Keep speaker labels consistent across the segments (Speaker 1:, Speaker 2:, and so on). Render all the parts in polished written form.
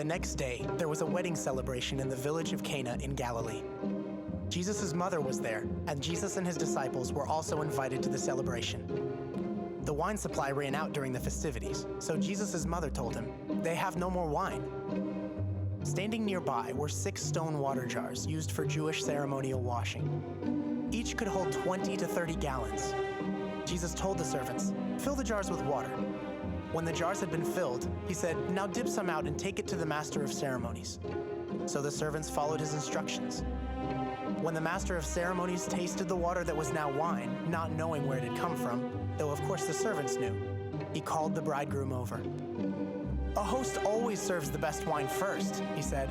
Speaker 1: The next day, there was a wedding celebration in the village of Cana in Galilee. Jesus' mother was there, and Jesus and his disciples were also invited to the celebration. The wine supply ran out during the festivities, so Jesus' mother told him, "They have no more wine." Standing nearby were 6 stone water jars used for Jewish ceremonial washing. Each could hold 20 to 30 gallons. Jesus told the servants, "Fill the jars with water." When the jars had been filled, he said, "Now dip some out and take it to the master of ceremonies." So the servants followed his instructions. When the master of ceremonies tasted the water that was now wine, not knowing where it had come from, though of course the servants knew, he called the bridegroom over. "A host always serves the best wine first," he said.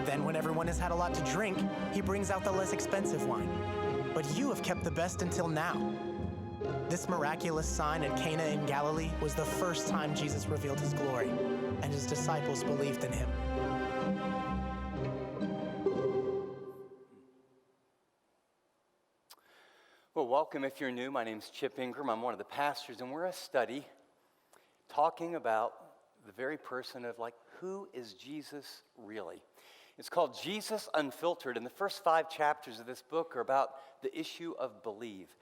Speaker 1: "Then when everyone has had a lot to drink, he brings out the less expensive wine. But you have kept the best until now." This miraculous sign at Cana in Galilee was the first time Jesus revealed his glory, and his disciples believed in him.
Speaker 2: Well, welcome if you're new. My name's Chip Ingram. I'm one of the pastors, and we're a study talking about the very person of, who is Jesus really? It's called Jesus Unfiltered, and the first 5 chapters of this book are about the issue of believe.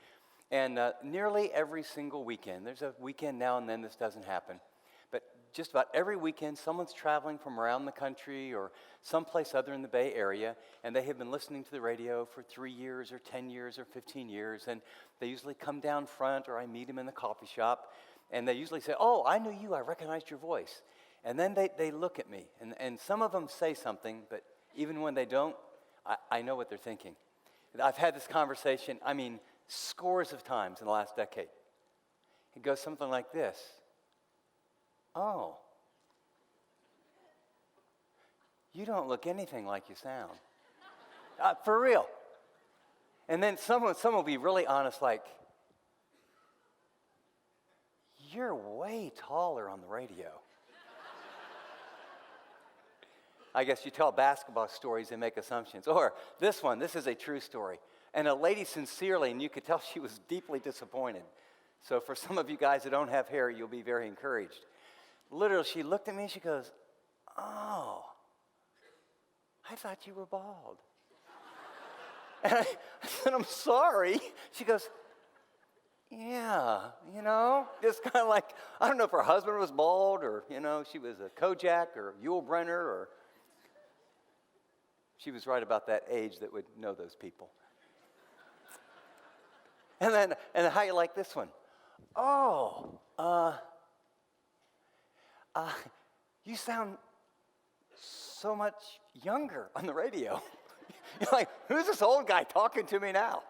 Speaker 2: And nearly every single weekend, there's a weekend now and then this doesn't happen, but just about every weekend, someone's traveling from around the country or someplace other in the Bay Area, and they have been listening to the radio for 3 years or 10 years or 15 years, and they usually come down front, or I meet them in the coffee shop, and they usually say, "Oh, I knew you, I recognized your voice." And then they look at me, and some of them say something, but even when they don't, I know what they're thinking. I've had this conversation, scores of times in the last decade. It goes something like this. "Oh, you don't look anything like you sound." For real. And then someone will be really honest, like, "You're way taller on the radio." I guess you tell basketball stories and make assumptions. Or this is a true story. And a lady sincerely, and you could tell she was deeply disappointed. So for some of you guys that don't have hair, you'll be very encouraged. Literally, she looked at me and she goes, "Oh, I thought you were bald." And I said, "I'm sorry." She goes, "Yeah, just kind of like, I don't know if her husband was bald or, she was a Kojak or Yul Brynner, or she was right about that age that would know those people. And how you like this one? "Oh, you sound so much younger on the radio." You're like, "Who's this old guy talking to me now?"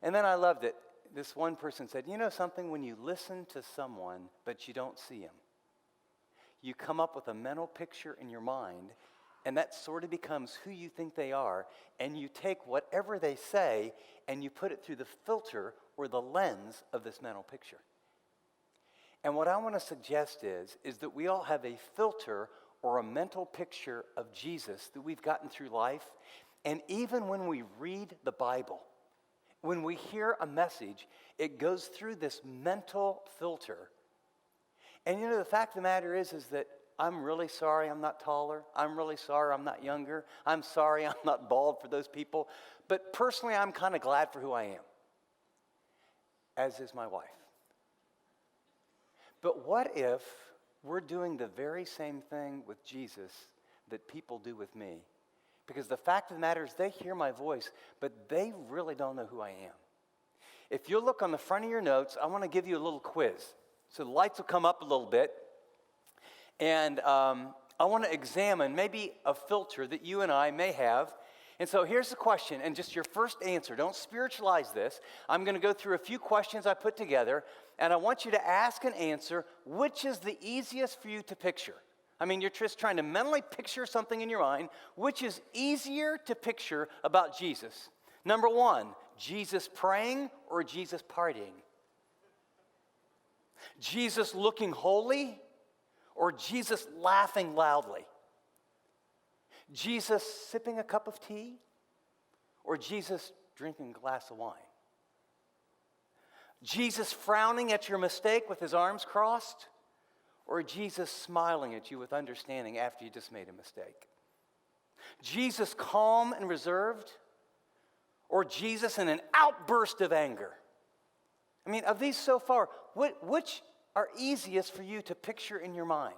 Speaker 2: And then I loved it. This one person said, "You know something? When you listen to someone, but you don't see him, you come up with a mental picture in your mind, and that sort of becomes who you think they are, and you take whatever they say, and you put it through the filter or the lens of this mental picture." And what I want to suggest is that we all have a filter or a mental picture of Jesus that we've gotten through life. And even when we read the Bible, when we hear a message, it goes through this mental filter. And the fact of the matter is that I'm really sorry I'm not taller. I'm really sorry I'm not younger. I'm sorry I'm not bald for those people. But personally, I'm kind of glad for who I am, as is my wife. But what if we're doing the very same thing with Jesus that people do with me? Because the fact of the matter is they hear my voice, but they really don't know who I am. If you look on the front of your notes, I want to give you a little quiz. So the lights will come up a little bit. And I want to examine maybe a filter that you and I may have. And so here's the question, and just your first answer. Don't spiritualize this. I'm going to go through a few questions I put together, and I want you to ask and answer which is the easiest for you to picture. You're just trying to mentally picture something in your mind. Which is easier to picture about Jesus? Number 1, Jesus praying or Jesus partying? Jesus looking holy or Jesus laughing loudly? Jesus sipping a cup of tea or Jesus drinking a glass of wine? Jesus frowning at your mistake with his arms crossed or Jesus smiling at you with understanding after you just made a mistake? Jesus calm and reserved, or Jesus in an outburst of anger? I mean, of these so far, which are easiest for you to picture in your mind?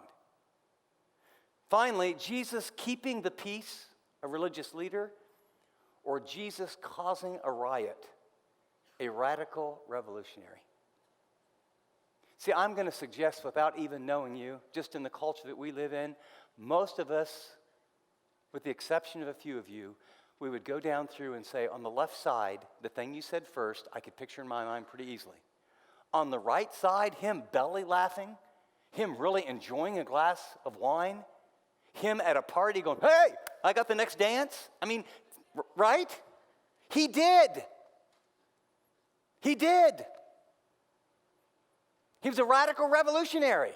Speaker 2: Finally, Jesus keeping the peace, a religious leader, or Jesus causing a riot, a radical revolutionary? See, I'm going to suggest, without even knowing you, just in the culture that we live in, most of us, with the exception of a few of you, we would go down through and say, on the left side, the thing you said first, I could picture in my mind pretty easily. On the right side, him belly laughing, him really enjoying a glass of wine, him at a party going, hey, I got the next dance. I mean, right? He did. He did. He was a radical revolutionary.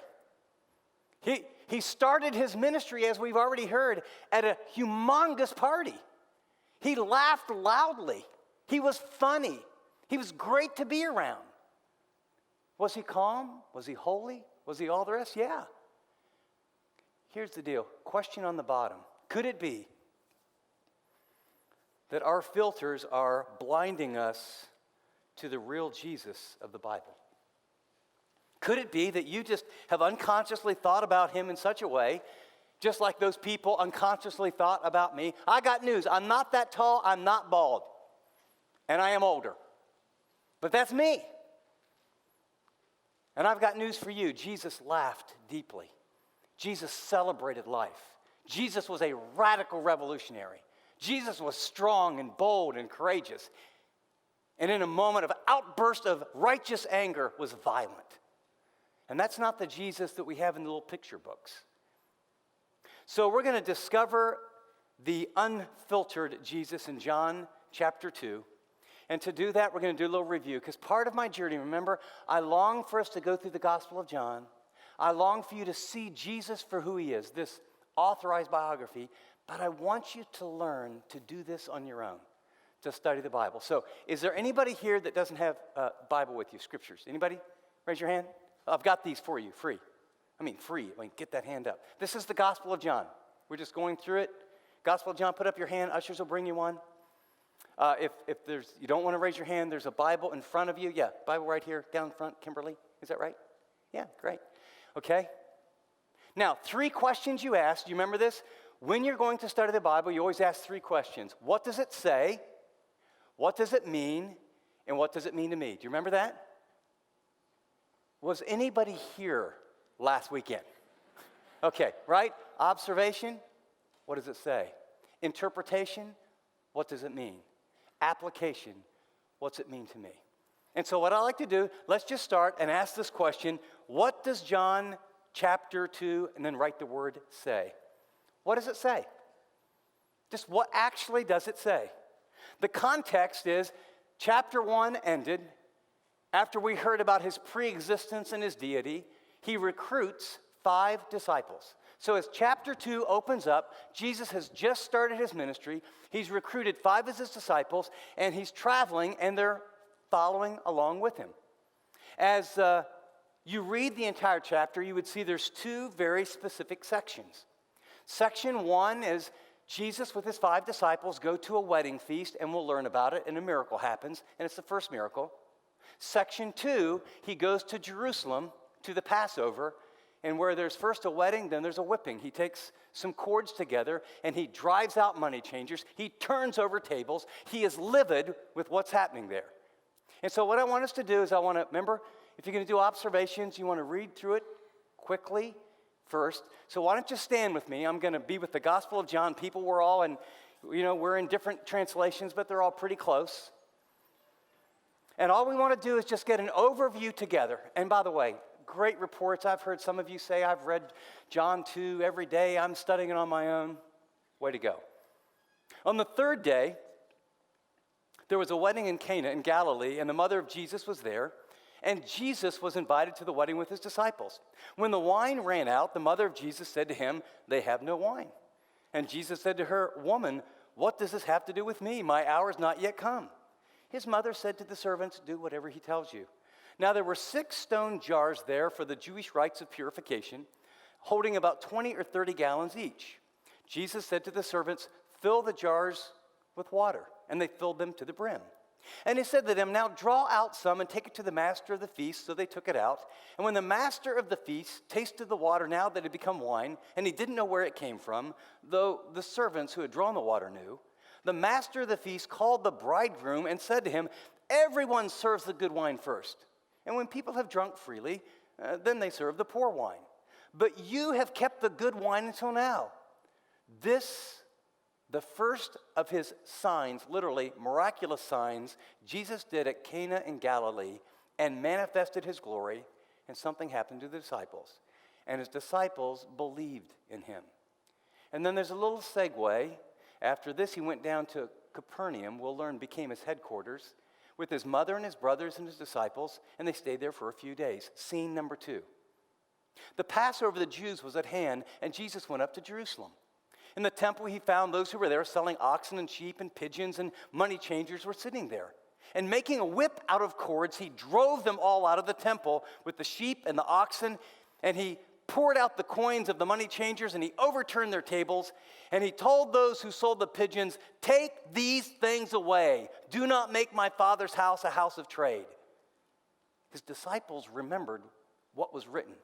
Speaker 2: He started his ministry, as we've already heard, at a humongous party. He laughed loudly. He was funny. He was great to be around. Was he calm? Was he holy? Was he all the rest? Yeah. Here's the deal. Question on the bottom. Could it be that our filters are blinding us to the real Jesus of the Bible? Could it be that you just have unconsciously thought about him in such a way, just like those people unconsciously thought about me? I got news. I'm not that tall. I'm not bald. And I am older. But that's me. And I've got news for you. Jesus laughed deeply. Jesus celebrated life. Jesus was a radical revolutionary. Jesus was strong and bold and courageous. And in a moment of outburst of righteous anger was violent. And that's not the Jesus that we have in the little picture books. So we're going to discover the unfiltered Jesus in John chapter 2. And to do that, we're going to do a little review. Because part of my journey, remember, I long for us to go through the Gospel of John. I long for you to see Jesus for who he is, this authorized biography. But I want you to learn to do this on your own, to study the Bible. So is there anybody here that doesn't have a Bible with you, scriptures? Anybody? Raise your hand. I've got these for you, free. I mean, get that hand up. This is the Gospel of John. We're just going through it. Gospel of John, put up your hand. Ushers will bring you one. If you don't want to raise your hand, there's a Bible in front of you. Yeah, Bible right here, down front, Kimberly. Is that right? Yeah, great. Okay. Now, 3 questions you asked. Do you remember this? When you're going to study the Bible, you always ask 3 questions. What does it say? What does it mean? And what does it mean to me? Do you remember that? Was anybody here last weekend? Okay, right? Observation, what does it say? Interpretation, what does it mean? Application, what's it mean to me? And so what I like to do, let's just start and ask this question. What does John chapter 2, and then write the word say? What does it say? Just what actually does it say? The context is chapter 1 ended. After we heard about his pre-existence and his deity, he recruits 5 disciples. So as chapter 2 opens up, Jesus has just started his ministry. He's recruited 5 of his disciples, and he's traveling, and they're following along with him. As you read the entire chapter, you would see there's 2 very specific sections. Section 1 is Jesus with his 5 disciples go to a wedding feast, and we'll learn about it, and a miracle happens, and it's the first miracle. Section 2, he goes to Jerusalem to the Passover, and where there's first a wedding, then there's a whipping. He takes some cords together, and he drives out money changers. He turns over tables. He is livid with what's happening there. And so what I want us to do is remember, if you're going to do observations, you want to read through it quickly first. So why don't you stand with me? I'm going to be with the Gospel of John. People were all, we're in different translations, but they're all pretty close. And all we want to do is just get an overview together. And by the way, great reports. I've heard some of you say, I've read John 2 every day. I'm studying it on my own. Way to go. On the 3rd day, there was a wedding in Cana in Galilee, and the mother of Jesus was there. And Jesus was invited to the wedding with his disciples. When the wine ran out, the mother of Jesus said to him, they have no wine. And Jesus said to her, woman, what does this have to do with me? My hour is not yet come. His mother said to the servants, do whatever he tells you. Now there were 6 stone jars there for the Jewish rites of purification, holding about 20 or 30 gallons each. Jesus said to the servants, "Fill the jars with water." And they filled them to the brim. And he said to them, "Now draw out some and take it to the master of the feast." So they took it out. And when the master of the feast tasted the water now that it had become wine, and he didn't know where it came from, though the servants who had drawn the water knew, the master of the feast called the bridegroom and said to him, "Everyone serves the good wine first. And when people have drunk freely, then they serve the poor wine. But you have kept the good wine until now." This, the first of his signs, literally miraculous signs, Jesus did at Cana in Galilee and manifested his glory, and something happened to the disciples. And his disciples believed in him. And then there's a little segue. After this, he went down to Capernaum, we'll learn became his headquarters, with his mother and his brothers and his disciples, and they stayed there for a few days. Scene number 2. The Passover of the Jews was at hand, and Jesus went up to Jerusalem. In the temple, he found those who were there selling oxen and sheep and pigeons, and money changers were sitting there. And making a whip out of cords, he drove them all out of the temple with the sheep and the oxen, and he poured out the coins of the money changers, and he overturned their tables, and he told those who sold the pigeons, "Take these things away. Do not make my Father's house a house of trade." His disciples remembered what was written.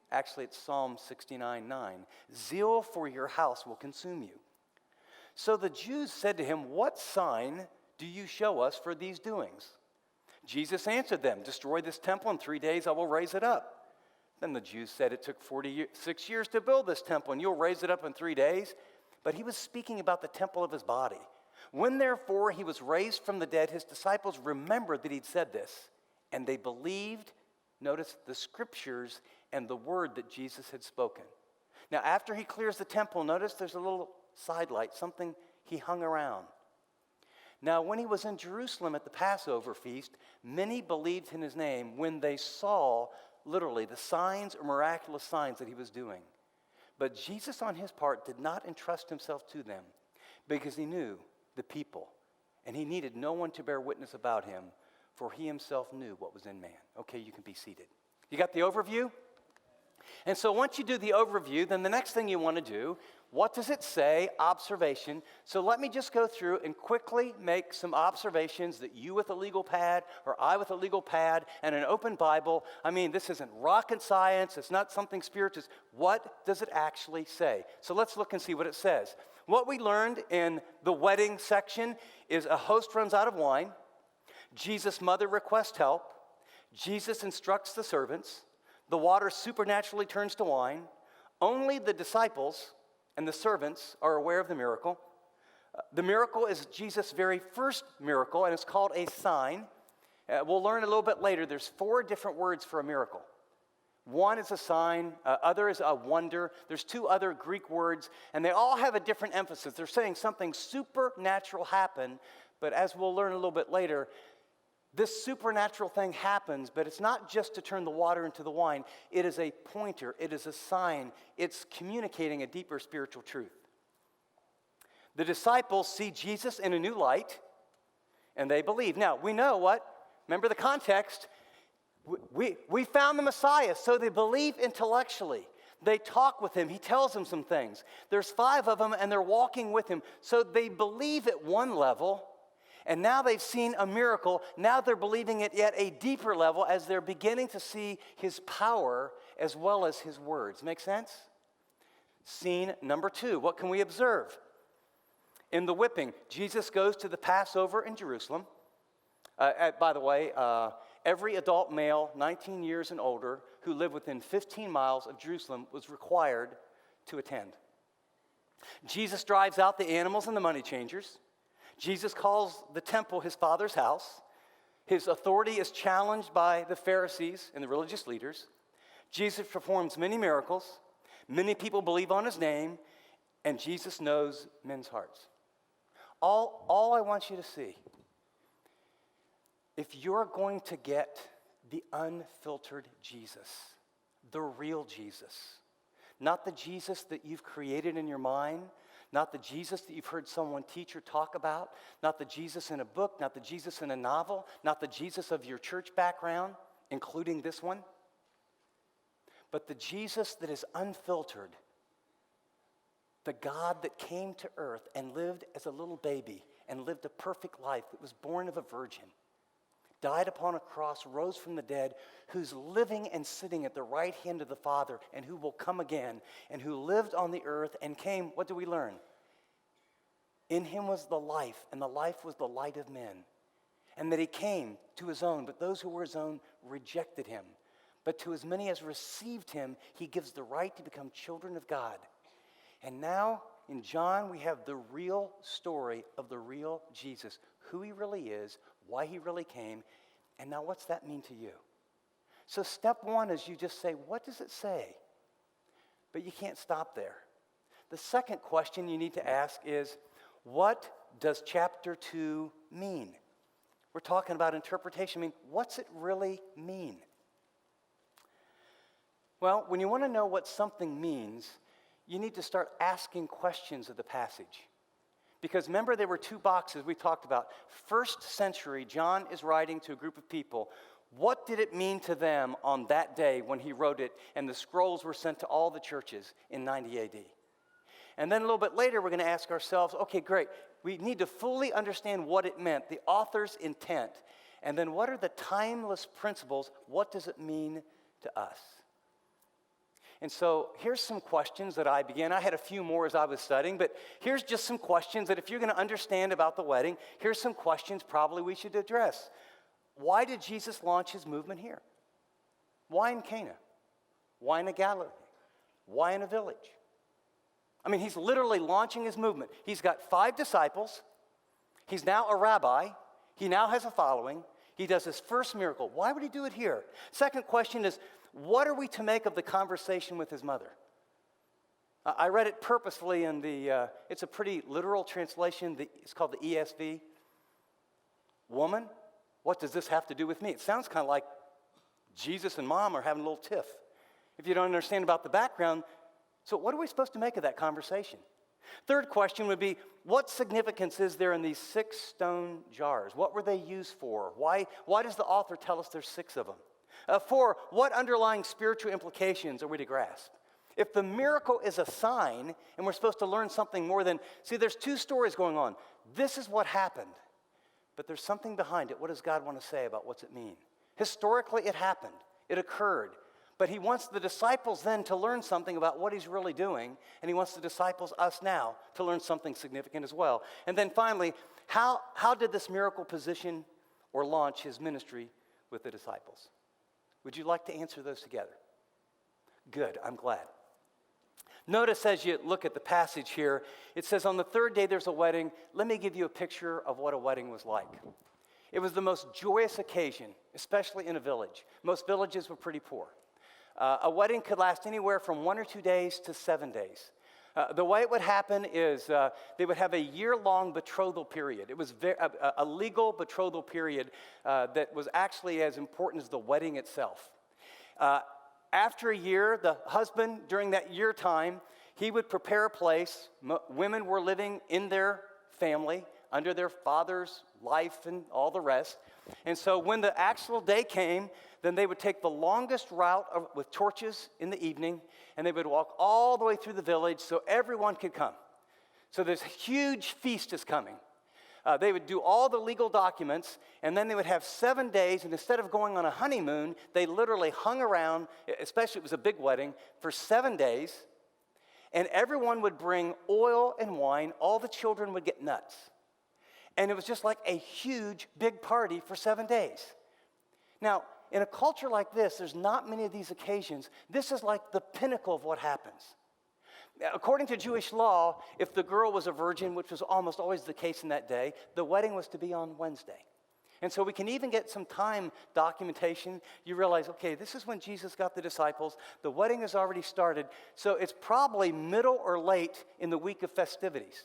Speaker 2: Actually, it's Psalm 69:9. "Zeal for your house will consume you." So the Jews said to him, "What sign do you show us for these doings?" Jesus answered them, "Destroy this temple, in 3 days I will raise it up." Then the Jews said, "It took 46 years to build this temple, and you'll raise it up in 3 days?" But he was speaking about the temple of his body. When therefore he was raised from the dead, his disciples remembered that he'd said this, and they believed, notice, the scriptures and the word that Jesus had spoken. Now after he clears the temple, notice there's a little sidelight, something he hung around. Now when he was in Jerusalem at the Passover feast, many believed in his name when they saw, literally, the signs or miraculous signs that he was doing. But Jesus on his part did not entrust himself to them, because he knew the people, and he needed no one to bear witness about him, for he himself knew what was in man. Okay, you can be seated. You got the overview? And so once you do the overview, then the next thing you want to do, what does it say? Observation. So let me just go through and quickly make some observations that you with a legal pad or I with a legal pad and an open Bible, I mean, this isn't rocket science, it's not something spiritual. What does it actually say? So let's look and see what it says. What we learned in the wedding section is a host runs out of wine, Jesus' mother requests help, Jesus instructs the servants, the water supernaturally turns to wine, only the disciples and the servants are aware of the miracle. The miracle is Jesus' very first miracle, and it's called a sign. We'll learn a little bit later, there's 4 different words for a miracle. One is a sign, other is a wonder. There's 2 other Greek words, and they all have a different emphasis. They're saying something supernatural happened, but as we'll learn a little bit later, this supernatural thing happens, but it's not just to turn the water into the wine. It is a pointer. It is a sign. It's communicating a deeper spiritual truth. The disciples see Jesus in a new light, and they believe. Now, we know what? Remember the context. We found the Messiah, so they believe intellectually. They talk with him. He tells them some things. There's 5 of them, and they're walking with him. So they believe at one level, and now they've seen a miracle. Now they're believing it at a deeper level as they're beginning to see his power as well as his words. Make sense? Scene number 2. What can we observe? In the whipping, Jesus goes to the Passover in Jerusalem. By the way, every adult male 19 years and older who lived within 15 miles of Jerusalem was required to attend. Jesus drives out the animals and the money changers. Jesus calls the temple his Father's house. His authority is challenged by the Pharisees and the religious leaders. Jesus performs many miracles. Many people believe on his name, and Jesus knows men's hearts. All I want you to see, if you're going to get the unfiltered Jesus, the real Jesus, not the Jesus that you've created in your mind, not the Jesus that you've heard someone teach or talk about, not the Jesus in a book, not the Jesus in a novel, not the Jesus of your church background, including this one, but the Jesus that is unfiltered, the God that came to earth and lived as a little baby and lived a perfect life, that was born of a virgin, died upon a cross, rose from the dead, who's living and sitting at the right hand of the Father, and who will come again, and who lived on the earth and came, what do we learn? In him was the life, and the life was the light of men. And that he came to his own, but those who were his own rejected him. But to as many as received him, he gives the right to become children of God. And now, in John, we have the real story of the real Jesus, who he really is, why he really came, and now what's that mean to you? So step one is you just say, what does it say? But you can't stop there. The second question you need to ask is, what does chapter 2 mean? We're talking about interpretation. I mean, what's it really mean? Well, when you want to know what something means, you need to start asking questions of the passage. Because remember, there were two boxes we talked about. First century, John is writing to a group of people. What did it mean to them on that day when he wrote it and the scrolls were sent to all the churches in 90 AD? And then a little bit later, we're going to ask ourselves, okay, great. We need to fully understand what it meant, the author's intent. And then what are the timeless principles? What does it mean to us? And so here's some questions that I began. I had a few more as I was studying, but here's just some questions that if you're going to understand about the wedding, here's some questions probably we should address. Why did Jesus launch his movement here? Why in Cana? Why in a Galilee? Why in a village? I mean, he's literally launching his movement. He's got 5 disciples. He's now a rabbi. He now has a following. He does his first miracle. Why would he do it here? Second question is, what are we to make of the conversation with his mother? I read it purposefully in it's a pretty literal translation. It's called the ESV. Woman, what does this have to do with me? It sounds kind of like Jesus and mom are having a little tiff. If you don't understand about the background, so what are we supposed to make of that conversation? Third question would be, what significance is there in these 6 stone jars? What were they used for? Why does the author tell us there's 6 of them? 4, what underlying spiritual implications are we to grasp? If the miracle is a sign and we're supposed to learn something more than, see, there's 2 stories going on. This is what happened, but there's something behind it. What does God want to say about what's it mean? Historically, it happened. It occurred. But he wants the disciples then to learn something about what he's really doing, and he wants the disciples, us now, to learn something significant as well. And then finally, how did this miracle position or launch his ministry with the disciples? Would you like to answer those together? Good, I'm glad. Notice as you look at the passage here, it says on the 3rd day there's a wedding. Let me give you a picture of what a wedding was like. It was the most joyous occasion, especially in a village. Most villages were pretty poor. A wedding could last anywhere from 1 or 2 days to 7 days. The way it would happen is they would have a year-long betrothal period. It was a legal betrothal period that was actually as important as the wedding itself. After a year, the husband, during that year time, he would prepare a place. Women were living in their family, under their father's life and all the rest. And so when the actual day came, then they would take the longest route with torches in the evening, and they would walk all the way through the village so everyone could come. So this huge feast is coming. They would do all the legal documents, and then they would have 7 days, and instead of going on a honeymoon, they literally hung around, especially it was a big wedding, for 7 days, and everyone would bring oil and wine. All the children would get nuts. And it was just like a huge, big party for 7 days. Now, in a culture like this, there's not many of these occasions. This is like the pinnacle of what happens. According to Jewish law, if the girl was a virgin, which was almost always the case in that day, the wedding was to be on Wednesday. And so we can even get some time documentation. You realize, okay, this is when Jesus got the disciples. The wedding has already started. So it's probably middle or late in the week of festivities.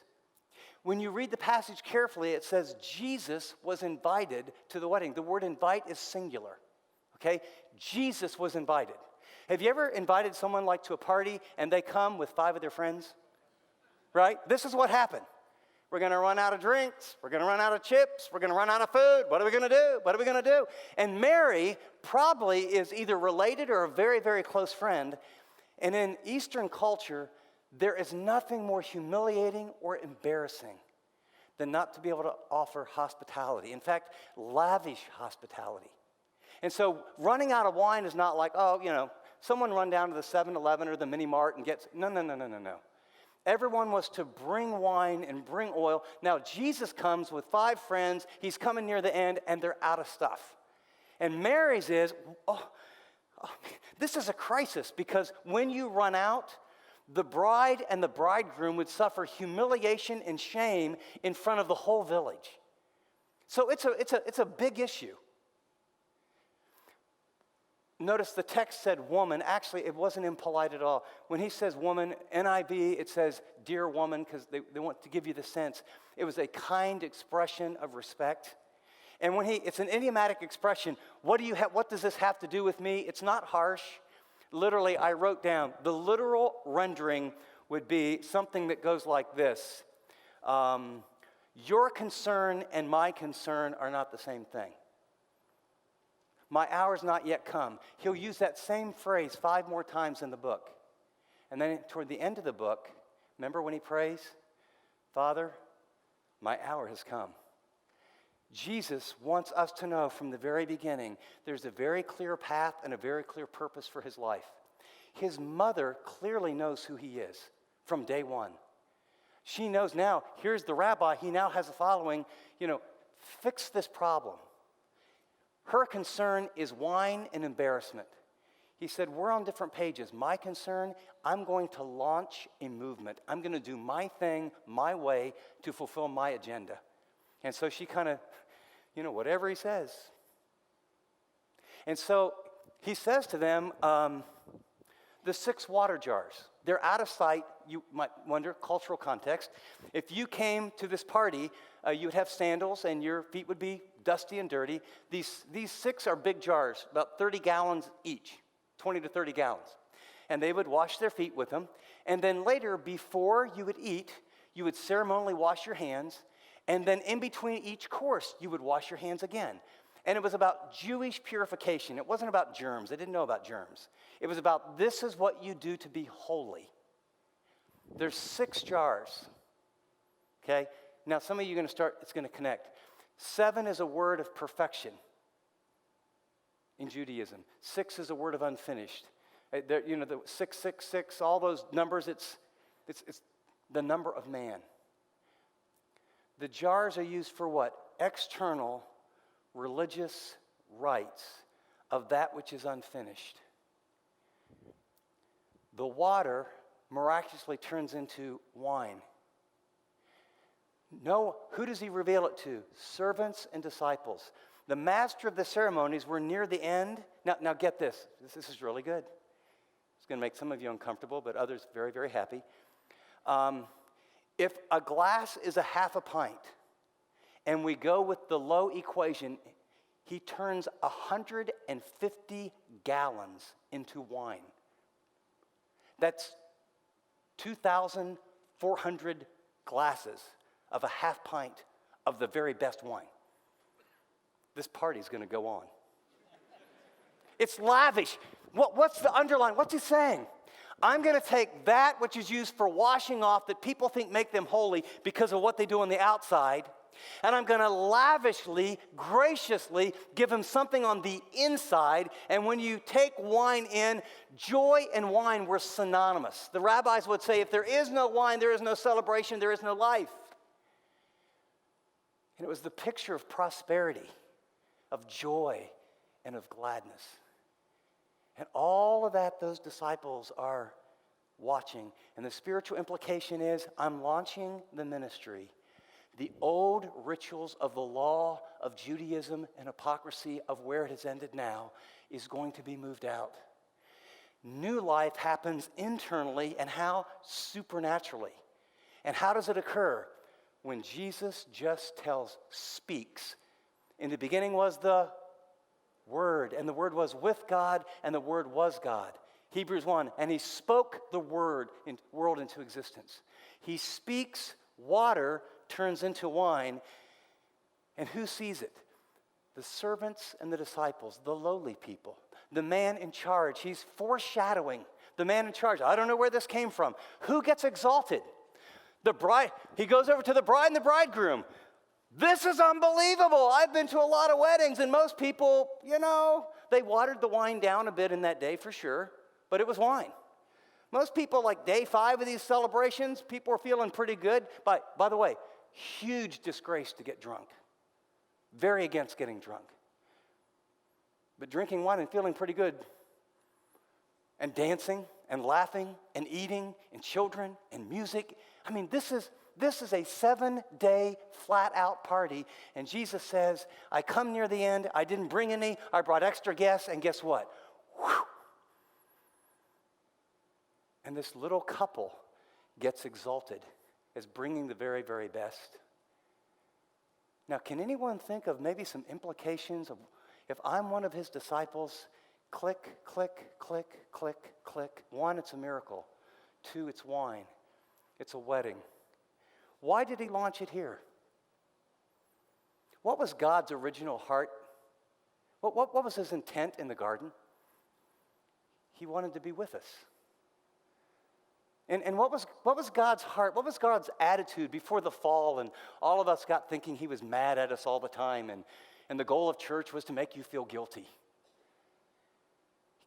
Speaker 2: When you read the passage carefully, it says Jesus was invited to the wedding. The word invite is singular, okay? Jesus was invited. Have you ever invited someone like to a party and they come with 5 of their friends? Right? This is what happened. We're going to run out of drinks. We're going to run out of chips. We're going to run out of food. What are we going to do? What are we going to do? And Mary probably is either related or a very, very close friend. And in Eastern culture, there is nothing more humiliating or embarrassing than not to be able to offer hospitality. In fact, lavish hospitality. And so running out of wine is not like, someone run down to the 7-Eleven or the mini mart and gets, no. Everyone was to bring wine and bring oil. Now, Jesus comes with 5 friends. He's coming near the end, and they're out of stuff. And Mary's is, this is a crisis, because when you run out, the bride and the bridegroom would suffer humiliation and shame in front of the whole village. So it's a big issue. Notice the text said woman. Actually, it wasn't impolite at all. When he says woman, NIV, it says dear woman, because they want to give you the sense. It was a kind expression of respect. And it's an idiomatic expression. What does this have to do with me? It's not harsh. Literally, I wrote down, the literal rendering would be something that goes like this. Your concern and my concern are not the same thing. My hour's not yet come. He'll use that same phrase 5 more times in the book. And then toward the end of the book, remember when he prays, Father, my hour has come. Jesus wants us to know from the very beginning there's a very clear path and a very clear purpose for his life. His mother clearly knows who he is from day one. She knows now, here's the rabbi, he now has a following, fix this problem. Her concern is wine and embarrassment. He said, we're on different pages. My concern, I'm going to launch a movement. I'm going to do my thing, my way, to fulfill my agenda. And so she kind of, whatever he says. And so he says to them, the 6 water jars, they're out of sight. You might wonder, cultural context. If you came to this party, you would have sandals and your feet would be dusty and dirty. These 6 are big jars, about 30 gallons each, 20 to 30 gallons. And they would wash their feet with them. And then later, before you would eat, you would ceremonially wash your hands. And then in between each course, you would wash your hands again. And it was about Jewish purification. It wasn't about germs. They didn't know about germs. It was about this is what you do to be holy. There's 6 jars. Okay? Now, some of you are going to start, it's going to connect. 7 is a word of perfection in Judaism. 6 is a word of unfinished. The 666, all those numbers, it's the number of man. The jars are used for what? External religious rites of that which is unfinished. The water miraculously turns into wine. No, who does he reveal it to? Servants and disciples. The master of the ceremonies were near the end. Now get this. This is really good. It's going to make some of you uncomfortable, but others very, very happy. If a glass is a half a pint, and we go with the low equation, he turns 150 gallons into wine. That's 2,400 glasses of a half pint of the very best wine. This party's going to go on. It's lavish. What's the underline? What's he saying? I'm going to take that which is used for washing off that people think make them holy because of what they do on the outside, and I'm going to lavishly, graciously give them something on the inside. And when you take wine in, joy and wine were synonymous. The rabbis would say, if there is no wine, there is no celebration, there is no life. And it was the picture of prosperity, of joy, and of gladness. And all of that, those disciples are watching. And the spiritual implication is, I'm launching the ministry. The old rituals of the law of Judaism and hypocrisy of where it has ended now is going to be moved out. New life happens internally, and how? Supernaturally. And how does it occur? When Jesus just speaks. In the beginning was the Word, and the Word was with God, and the Word was God. Hebrews 1, and he spoke the world into existence. He speaks water turns into wine. And who sees it? The servants and the disciples, the lowly people, the man in charge. He's foreshadowing the man in charge. I don't know where this came from. Who gets exalted? The bride. He goes over to the bride and the bridegroom. This is unbelievable. I've been to a lot of weddings, and most people, they watered the wine down a bit in that day for sure, but it was wine. Most people, like day 5 of these celebrations, people are feeling pretty good. By the way, huge disgrace to get drunk. Very against getting drunk. But drinking wine and feeling pretty good, and dancing and laughing and eating and children and music. I mean, this is a 7-day flat-out party. And Jesus says, I come near the end. I didn't bring any. I brought extra guests. And guess what? Whew. And this little couple gets exalted as bringing the very, very best. Now, can anyone think of maybe some implications of if I'm one of his disciples? Click, click, click, click, click. 1, it's a miracle. 2, it's wine. It's a wedding. Why did he launch it here? What was God's original heart? What was his intent in the garden? He wanted to be with us. And what was God's heart? What was God's attitude before the fall? And all of us got thinking he was mad at us all the time. And the goal of church was to make you feel guilty.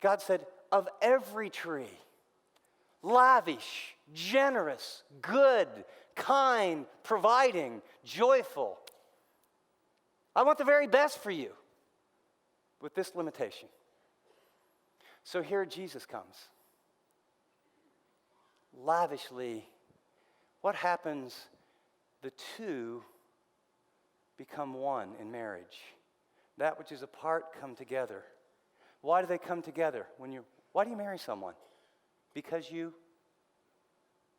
Speaker 2: God said, of every tree, lavish, generous, good, kind, providing, joyful. I want the very best for you, with this limitation. So here Jesus comes. Lavishly, what happens? The two become one in marriage. That which is apart come together. Why do they come together? Why do you marry someone? Because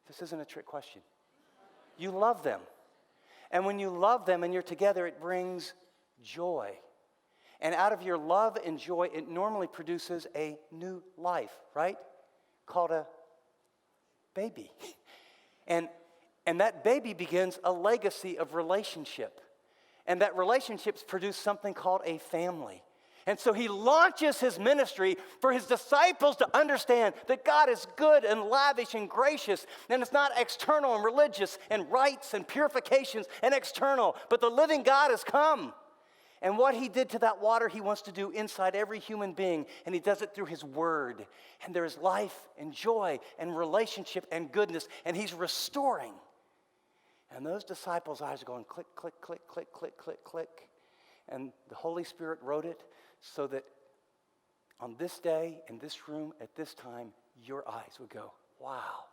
Speaker 2: this isn't a trick question. You love them. And when you love them and you're together, it brings joy. And out of your love and joy, it normally produces a new life, right? Called a baby. And that baby begins a legacy of relationship. And that relationships produce something called a family. And so he launches his ministry for his disciples to understand that God is good and lavish and gracious. And it's not external and religious and rites and purifications and external, but the living God has come. And what he did to that water, he wants to do inside every human being. And he does it through his word. And there's life and joy and relationship and goodness. And he's restoring. And those disciples' eyes are going click, click, click, click, click, click, click. And the Holy Spirit wrote it so that on this day, in this room, at this time, your eyes would go, wow,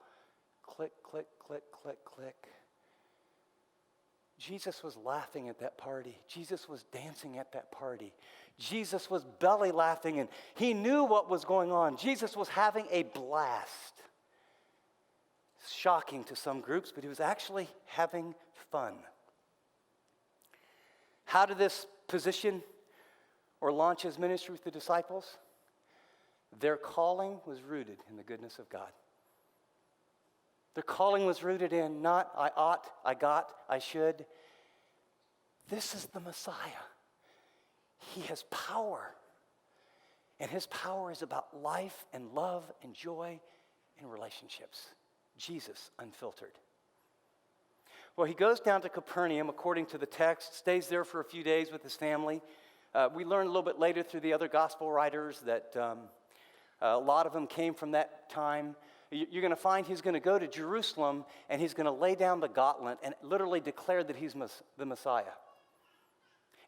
Speaker 2: click, click, click, click, click. Jesus was laughing at that party. Jesus was dancing at that party. Jesus was belly laughing, and he knew what was going on. Jesus was having a blast. Shocking to some groups, but he was actually having fun. How did this position or launch his ministry with the disciples? Their calling was rooted in the goodness of God. Their calling was rooted in not I ought, I got, I should. This is the Messiah. He has power. And his power is about life and love and joy and relationships. Jesus, unfiltered. Well, he goes down to Capernaum, according to the text, stays there for a few days with his family. We learn a little bit later through the other gospel writers that a lot of them came from that time. You're going to find he's going to go to Jerusalem, and he's going to lay down the gauntlet and literally declare that he's the Messiah.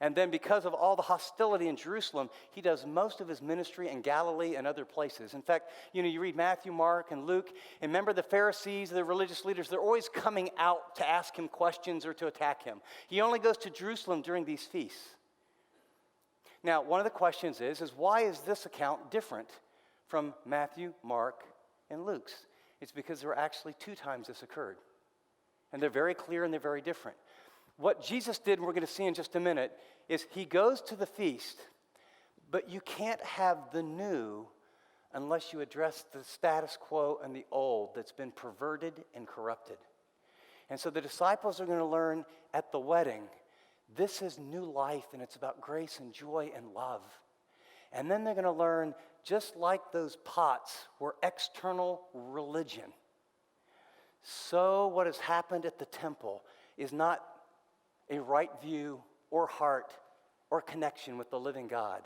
Speaker 2: And then because of all the hostility in Jerusalem, he does most of his ministry in Galilee and other places. In fact, you read Matthew, Mark, and Luke, and remember the Pharisees, the religious leaders, they're always coming out to ask him questions or to attack him. He only goes to Jerusalem during these feasts. Now, one of the questions is why is this account different from Matthew, Mark, and Luke's? It's because there were actually 2 times this occurred. And they're very clear and they're very different. What Jesus did, and we're going to see in just a minute, is he goes to the feast, but you can't have the new unless you address the status quo and the old that's been perverted and corrupted. And so the disciples are going to learn at the wedding, this is new life, and it's about grace and joy and love. And then they're going to learn, just like those pots were external religion, so what has happened at the temple is not a right view or heart or connection with the living God.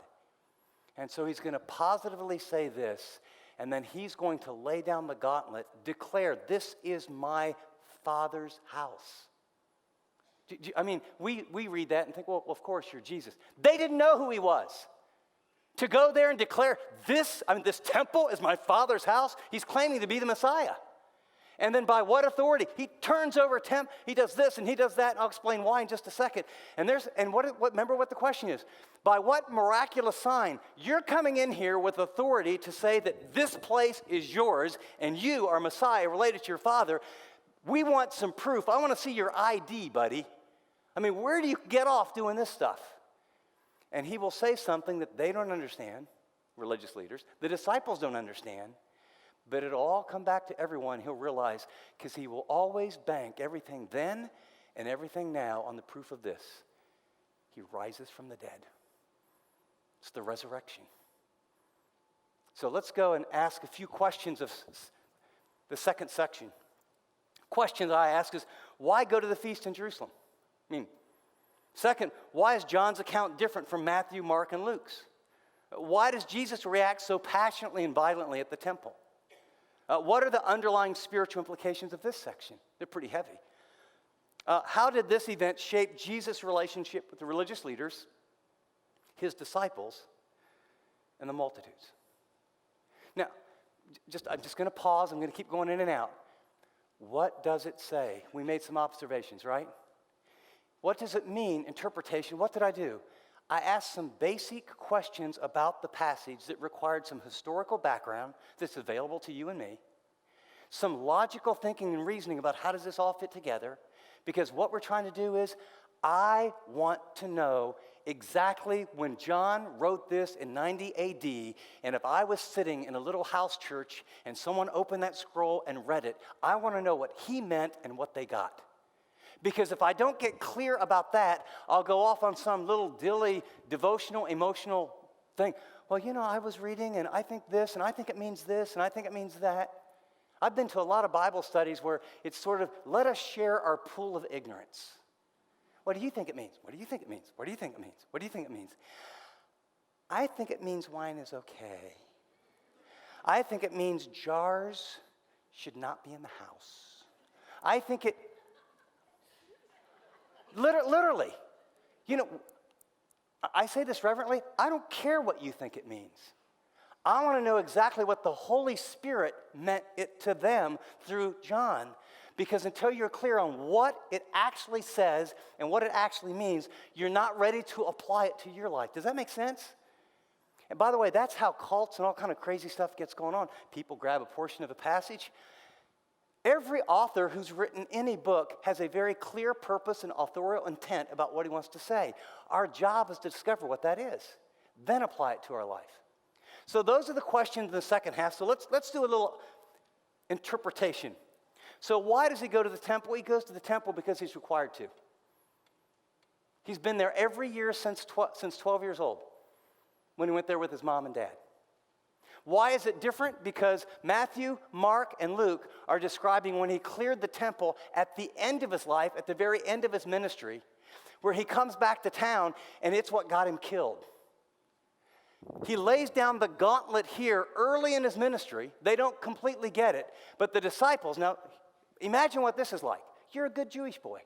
Speaker 2: And so he's going to positively say this, and then he's going to lay down the gauntlet, declare, this is my Father's house. I mean, we read that and think, well, of course, you're Jesus. They didn't know who he was. To go there and declare, this temple is my Father's house, he's claiming to be the Messiah. And then by what authority? He turns over he does this and he does that, and I'll explain why in just a second. Remember what the question is. By what miraculous sign? You're coming in here with authority to say that this place is yours and you are Messiah related to your Father. We want some proof. I want to see your ID, buddy. I mean, where do you get off doing this stuff? And he will say something that they don't understand, religious leaders. The disciples don't understand. But it'll all come back to everyone, he'll realize, because he will always bank everything then and everything now on the proof of this. He rises from the dead. It's the resurrection. So let's go and ask a few questions of the second section. Question I ask is, why go to the feast in Jerusalem? Second, why is John's account different from Matthew, Mark, and Luke's? Why does Jesus react so passionately and violently at the temple? What are the underlying spiritual implications of this section? They're pretty heavy. How did this event shape Jesus' relationship with the religious leaders, his disciples, and the multitudes? Now, I'm just going to pause. I'm going to keep going in and out. What does it say? We made some observations, right? What does it mean, interpretation? What did I do? I asked some basic questions about the passage that required some historical background that's available to you and me, some logical thinking and reasoning about how does this all fit together, because what we're trying to do is, I want to know exactly when John wrote this in 90 AD, and if I was sitting in a little house church and someone opened that scroll and read it, I want to know what he meant and what they got. Because if I don't get clear about that, I'll go off on some little dilly, devotional, emotional thing. Well, I was reading, and I think this, and I think it means this, and I think it means that. I've been to a lot of Bible studies where it's sort of, let us share our pool of ignorance. What do you think it means? What do you think it means? What do you think it means? What do you think it means? I think it means wine is okay. I think it means jars should not be in the house. I think it... Literally, I say this reverently, I don't care what you think it means. I want to know exactly what the Holy Spirit meant it to them through John, because until you're clear on what it actually says and what it actually means, you're not ready to apply it to your life. Does that make sense? And by the way, that's how cults and all kind of crazy stuff gets going on. People grab a portion of a passage. Every author who's written any book has a very clear purpose and authorial intent about what he wants to say. Our job is to discover what that is, then apply it to our life. So those are the questions in the second half. So let's do a little interpretation. So why does he go to the temple? He goes to the temple because he's required to. He's been there every year since 12 years old, when he went there with his mom and dad. Why is it different? Because Matthew, Mark, and Luke are describing when he cleared the temple at the end of his life, at the very end of his ministry, where he comes back to town, and it's what got him killed. He lays down the gauntlet here early in his ministry. They don't completely get it, but the disciples, now imagine what this is like. You're a good Jewish boy.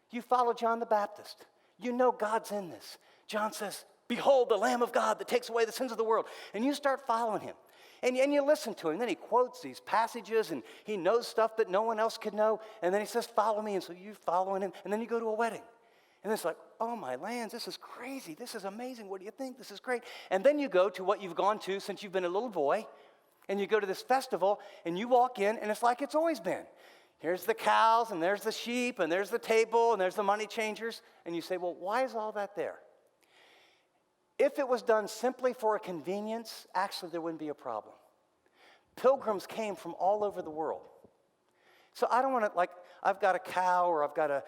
Speaker 2: You follow John the Baptist. You know God's in this. John says, behold, the Lamb of God that takes away the sins of the world. And you start following him. And you listen to him. And then he quotes these passages, and he knows stuff that no one else could know. And then he says, follow me. And so you're following him. And then you go to a wedding. And it's like, oh, my lands, this is crazy. This is amazing. What do you think? This is great. And then you go to what you've gone to since you've been a little boy. And you go to this festival, and you walk in, and it's like it's always been. Here's the cows, and there's the sheep, and there's the table, and there's the money changers. And you say, well, why is all that there? If it was done simply for a convenience, actually there wouldn't be a problem. Pilgrims came from all over the world. So I don't want to, like, I've got a cow or I've got a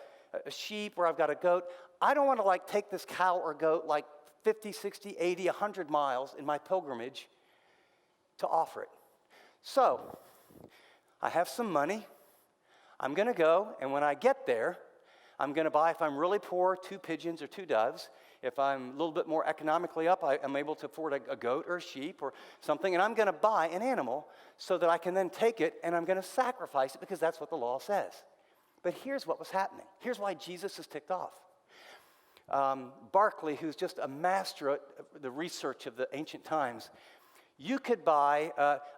Speaker 2: sheep or I've got a goat. I don't want to, like, take this cow or goat like 50, 60, 80, 100 miles in my pilgrimage to offer it. So I have some money. I'm going to go, and when I get there, I'm going to buy, if I'm really poor, 2 pigeons or 2 doves. If I'm a little bit more economically up, I'm able to afford a goat or a sheep or something, and I'm going to buy an animal so that I can then take it and I'm going to sacrifice it because that's what the law says. But here's what was happening. Here's why Jesus is ticked off. Barclay, who's just a master at the research of the ancient times, you could buy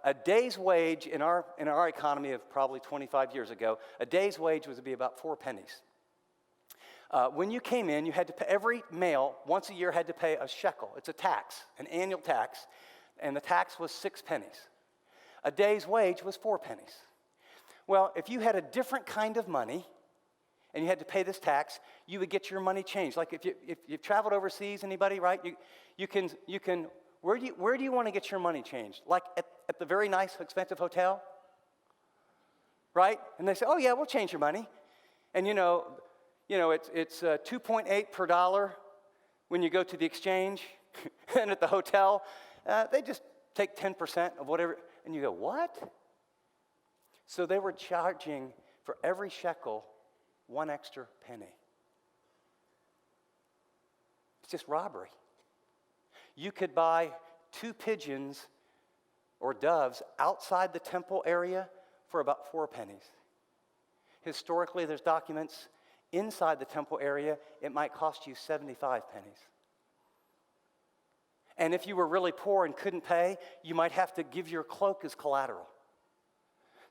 Speaker 2: a day's wage in our economy of probably 25 years ago. A day's wage would be about 4 pennies. When you came in, you had to pay, every male once a year had to pay a shekel. It's a tax, an annual tax, and the tax was 6 pennies. A day's wage was 4 pennies. Well, if you had a different kind of money and you had to pay this tax, you would get your money changed. Like if you've traveled overseas, anybody, right? You can. Where do you want to get your money changed? Like at the very nice, expensive hotel, right? And they say, oh yeah, we'll change your money, and it's 2.8 per dollar when you go to the exchange, and at the hotel, they just take 10% of whatever, and you go, what? So they were charging for every shekel 1 extra penny. It's just robbery. You could buy 2 pigeons or doves outside the temple area for about 4 pennies. Historically, there's documents inside the temple area, it might cost you 75 pennies. And if you were really poor and couldn't pay, you might have to give your cloak as collateral.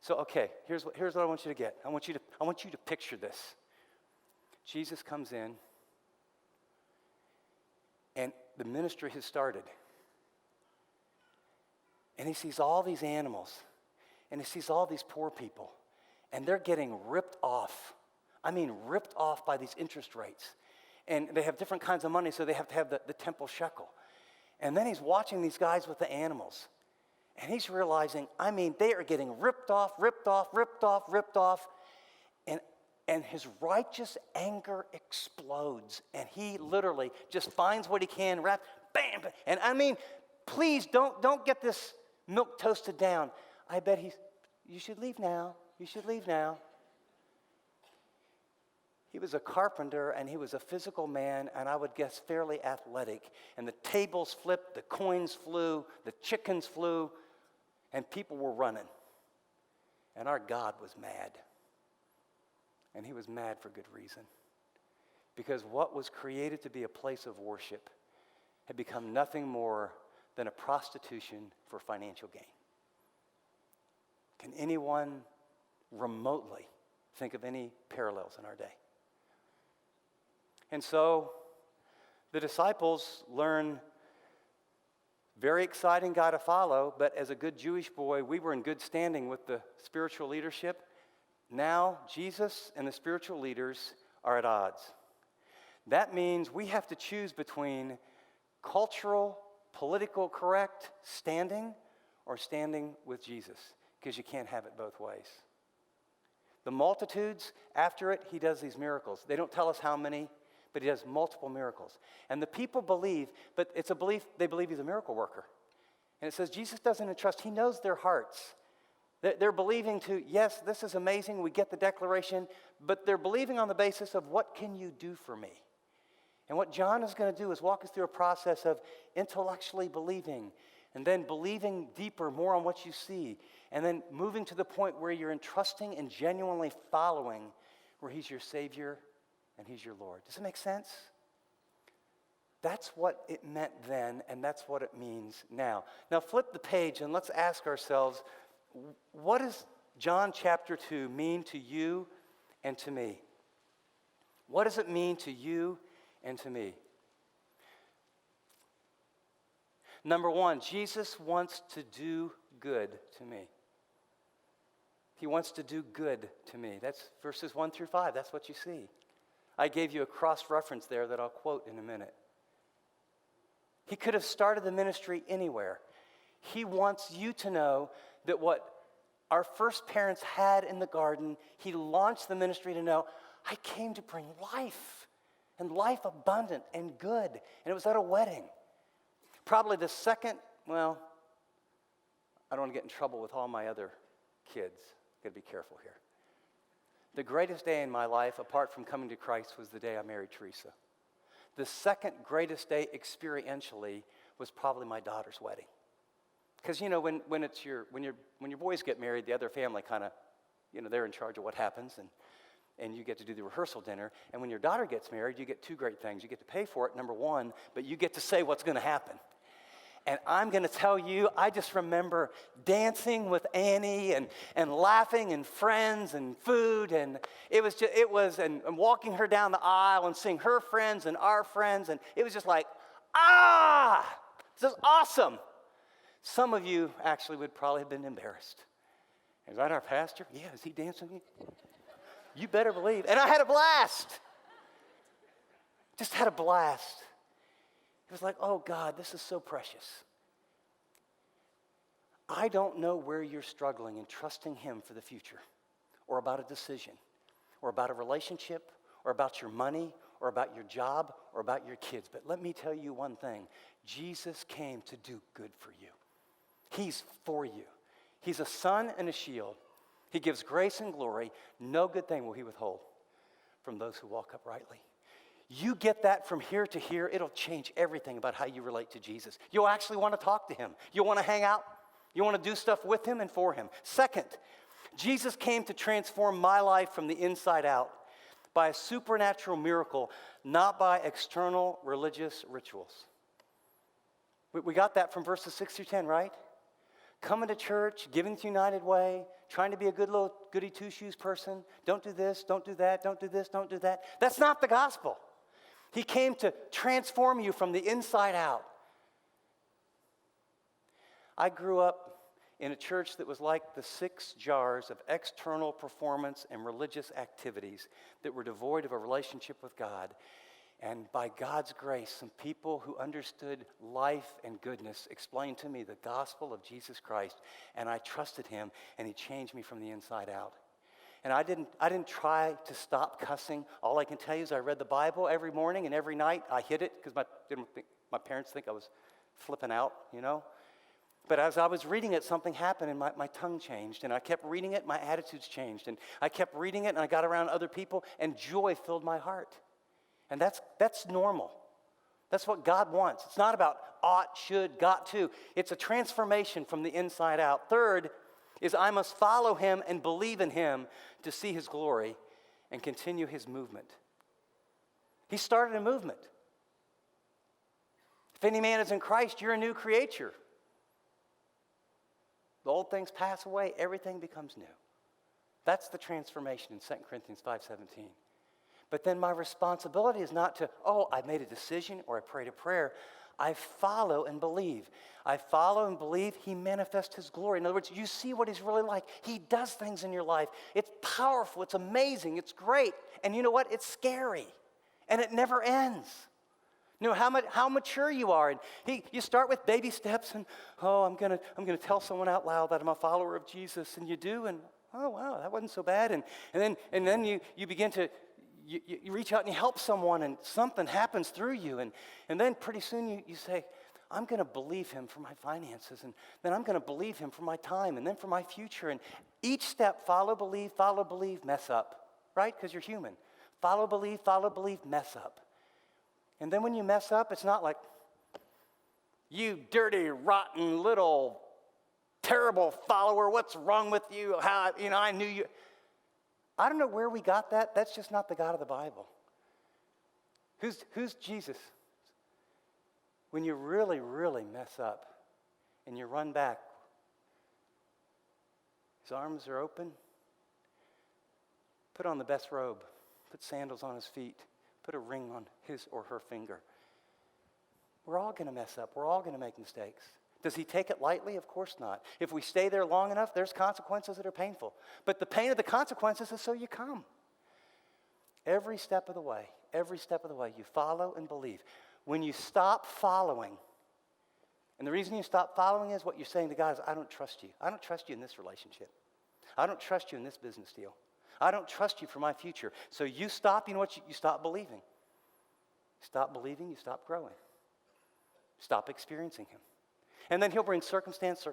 Speaker 2: So, okay, here's what I want you to get. I want you to picture this. Jesus comes in, and the ministry has started. And he sees all these animals, and he sees all these poor people, and they're getting ripped off. I mean, ripped off by these interest rates. And they have different kinds of money, so they have to have the temple shekel. And then he's watching these guys with the animals. And he's realizing, they are getting ripped off. And his righteous anger explodes. And he literally just finds what he can, bam. And please don't get this milk toasted down. I bet you should leave now. You should leave now. He was a carpenter, and he was a physical man, and I would guess fairly athletic. And the tables flipped, the coins flew, the chickens flew, and people were running. And our God was mad. And he was mad for good reason. Because what was created to be a place of worship had become nothing more than a prostitution for financial gain. Can anyone remotely think of any parallels in our day? And so the disciples learn, very exciting guy to follow, but as a good Jewish boy, we were in good standing with the spiritual leadership. Now Jesus and the spiritual leaders are at odds. That means we have to choose between cultural, political correct standing or standing with Jesus, because you can't have it both ways. The multitudes, after it, he does these miracles. They don't tell us how many, but he does multiple miracles. And the people believe, but it's a belief, they believe he's a miracle worker. And it says Jesus doesn't entrust, he knows their hearts. They're believing to, yes, this is amazing, we get the declaration, but they're believing on the basis of, what can you do for me? And what John is going to do is walk us through a process of intellectually believing, and then believing deeper, more on what you see, and then moving to the point where you're entrusting and genuinely following, where he's your Savior and he's your Lord. Does it make sense? That's what it meant then, and that's what it means now. Now flip the page and let's ask ourselves, what does John chapter 2 mean to you and to me? What does it mean to you and to me? Number one, Jesus wants to do good to me. He wants to do good to me. That's verses 1 through 5. That's what you see. I gave you a cross-reference there that I'll quote in a minute. He could have started the ministry anywhere. He wants you to know that what our first parents had in the garden, he launched the ministry to know, I came to bring life, and life abundant and good. And it was at a wedding. Probably the second, well, I don't want to get in trouble with all my other kids. Got to be careful here. The greatest day in my life, apart from coming to Christ, was the day I married Teresa. The second greatest day experientially was probably my daughter's wedding. Because when your boys get married, the other family kind of, they're in charge of what happens, and you get to do the rehearsal dinner. And when your daughter gets married, you get two great things. You get to pay for it, number one, but you get to say what's going to happen. And I'm going to tell you, I just remember dancing with Annie and laughing and friends and food. And and walking her down the aisle and seeing her friends and our friends. And it was just like, this is awesome. Some of you actually would probably have been embarrassed. Is that our pastor? Yeah, is he dancing? You better believe. And I had a blast. Just had a blast. It was like, oh God, this is so precious. I don't know where you're struggling in trusting him for the future, or about a decision, or about a relationship, or about your money, or about your job, or about your kids. But let me tell you one thing. Jesus came to do good for you. He's for you. He's a sun and a shield. He gives grace and glory. No good thing will he withhold from those who walk uprightly. You get that from here to here, it'll change everything about how you relate to Jesus. You'll actually want to talk to him. You'll want to hang out. You want to do stuff with him and for him. Second, Jesus came to transform my life from the inside out by a supernatural miracle, not by external religious rituals. We got that from verses 6 through 10, right? Coming to church, giving to United Way, trying to be a good little goody two-shoes person. Don't do this, don't do that, don't do this, don't do that. That's not the gospel. He came to transform you from the inside out. I grew up in a church that was like the 6 jars of external performance and religious activities that were devoid of a relationship with God. And by God's grace, some people who understood life and goodness explained to me the gospel of Jesus Christ, and I trusted him, and he changed me from the inside out. And I didn't try to stop cussing. All I can tell you is I read the Bible every morning and every night. I hid it because my parents think I was flipping out, But as I was reading it, something happened and my tongue changed. And I kept reading it, my attitudes changed. And I kept reading it and I got around other people and joy filled my heart. And that's normal. That's what God wants. It's not about ought, should, got to. It's a transformation from the inside out. Third is I must follow him and believe in him to see his glory and continue his movement. He started a movement. If any man is in Christ, you're a new creature. The old things pass away, everything becomes new. That's the transformation in 2 Corinthians 5:17. But then my responsibility is not to, I made a decision or I prayed a prayer. I follow and believe. I follow and believe he manifests his glory. In other words, you see what he's really like. He does things in your life. It's powerful. It's amazing. It's great. And you know what? It's scary. And it never ends. How mature you are. And you start with baby steps and, I'm gonna tell someone out loud that I'm a follower of Jesus. And you do, and wow, that wasn't so bad. And then you begin to you reach out and you help someone and something happens through you. And then pretty soon you say, I'm going to believe him for my finances. And then I'm going to believe him for my time and then for my future. And each step, follow, believe, mess up. Right? Because you're human. Follow, believe, mess up. And then when you mess up, it's not like, you dirty, rotten, little, terrible follower, what's wrong with you? I knew you. I don't know where we got that. That's just not the God of the Bible. Who's Jesus? When you really, really mess up and you run back, his arms are open. Put on the best robe. Put sandals on his feet. Put a ring on his or her finger. We're all going to mess up. We're all going to make mistakes. Does he take it lightly? Of course not. If we stay there long enough, there's consequences that are painful. But the pain of the consequences is so you come. Every step of the way, you follow and believe. When you stop following, and the reason you stop following is what you're saying to God is, I don't trust you. I don't trust you in this relationship. I don't trust you in this business deal. I don't trust you for my future. So you stop, you know what? You stop believing. Stop believing, you stop growing. Stop experiencing him. And then he'll bring circumstance,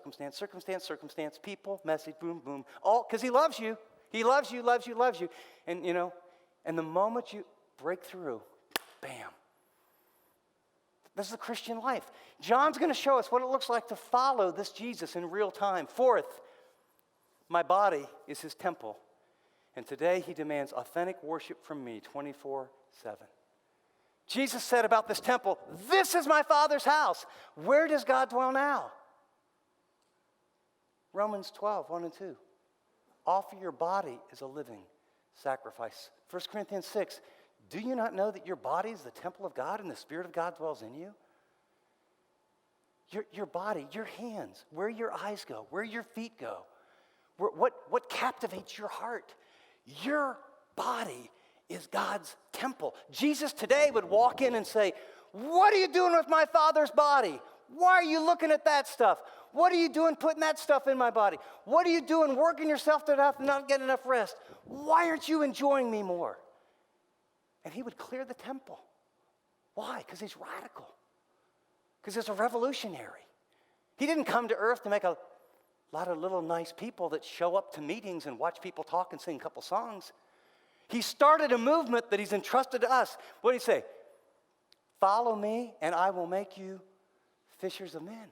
Speaker 2: people, message, boom, boom, all because he loves you. He loves you, loves you, loves you. And, and the moment you break through, bam. This is the Christian life. John's going to show us what it looks like to follow this Jesus in real time. Fourth, my body is his temple. And today he demands authentic worship from me 24/7. Jesus said about this temple, this is my Father's house. Where does God dwell now? Romans 12:1-2. Offer your body as a living sacrifice. 1 Corinthians 6. Do you not know that your body is the temple of God and the Spirit of God dwells in you? Your body, your hands, where your eyes go, where your feet go, what captivates your heart. Your body is God's temple. Jesus today would walk in and say, what are you doing with my Father's body? Why are you looking at that stuff? What are you doing putting that stuff in my body? What are you doing working yourself to death and not getting enough rest? Why aren't you enjoying me more? And he would clear the temple. Why? Because he's radical. Because he's a revolutionary. He didn't come to earth to make a lot of little nice people that show up to meetings and watch people talk and sing a couple songs. He started a movement that he's entrusted to us. What did he say? Follow me and I will make you fishers of men.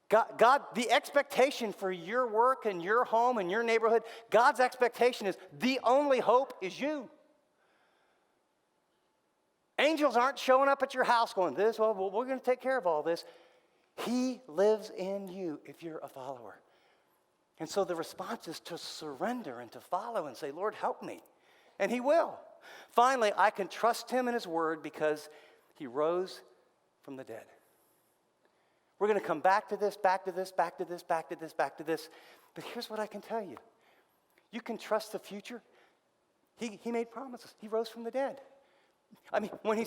Speaker 2: God, the expectation for your work and your home and your neighborhood, God's expectation is the only hope is you. Angels aren't showing up at your house going, we're going to take care of all this. He lives in you if you're a follower. And so the response is to surrender and to follow and say, Lord, help me. And he will. Finally, I can trust him in his word because he rose from the dead. We're going to come back to this. But here's what I can tell you. You can trust the future. He made promises. He rose from the dead. I mean, when he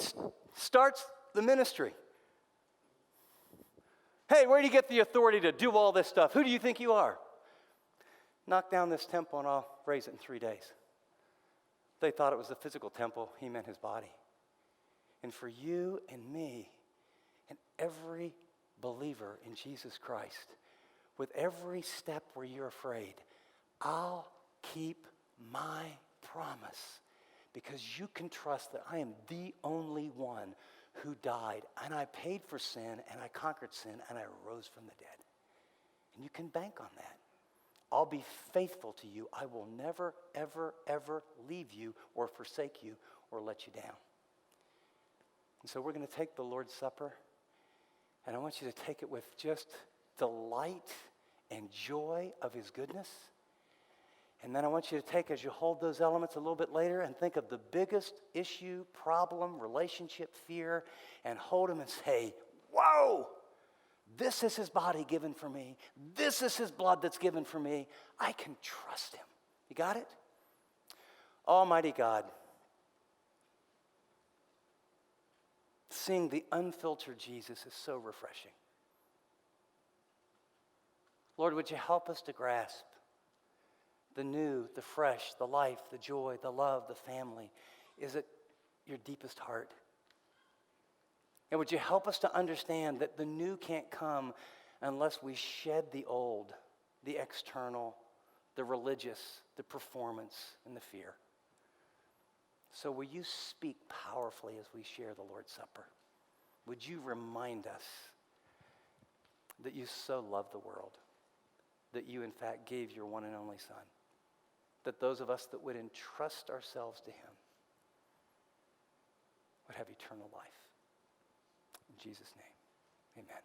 Speaker 2: starts the ministry, hey, where do you get the authority to do all this stuff? Who do you think you are? Knock down this temple and I'll raise it in 3 days. They thought it was the physical temple. He meant his body. And for you and me and every believer in Jesus Christ, with every step where you're afraid, I'll keep my promise because you can trust that I am the only one who died and I paid for sin and I conquered sin and I rose from the dead. And you can bank on that. I'll be faithful to you. I will never, ever, ever leave you or forsake you or let you down. And so we're going to take the Lord's Supper, and I want you to take it with just delight and joy of his goodness. And then I want you to take, as you hold those elements a little bit later, and think of the biggest issue, problem, relationship, fear, and hold them and say, whoa! This is his body given for me. This is his blood that's given for me. I can trust him. You got it? Almighty God, seeing the unfiltered Jesus is so refreshing. Lord, would you help us to grasp the new, the fresh, the life, the joy, the love, the family is at your deepest heart. And would you help us to understand that the new can't come unless we shed the old, the external, the religious, the performance, and the fear. So will you speak powerfully as we share the Lord's Supper? Would you remind us that you so love the world, that you in fact gave your one and only Son, that those of us that would entrust ourselves to him would have eternal life. In Jesus' name, amen.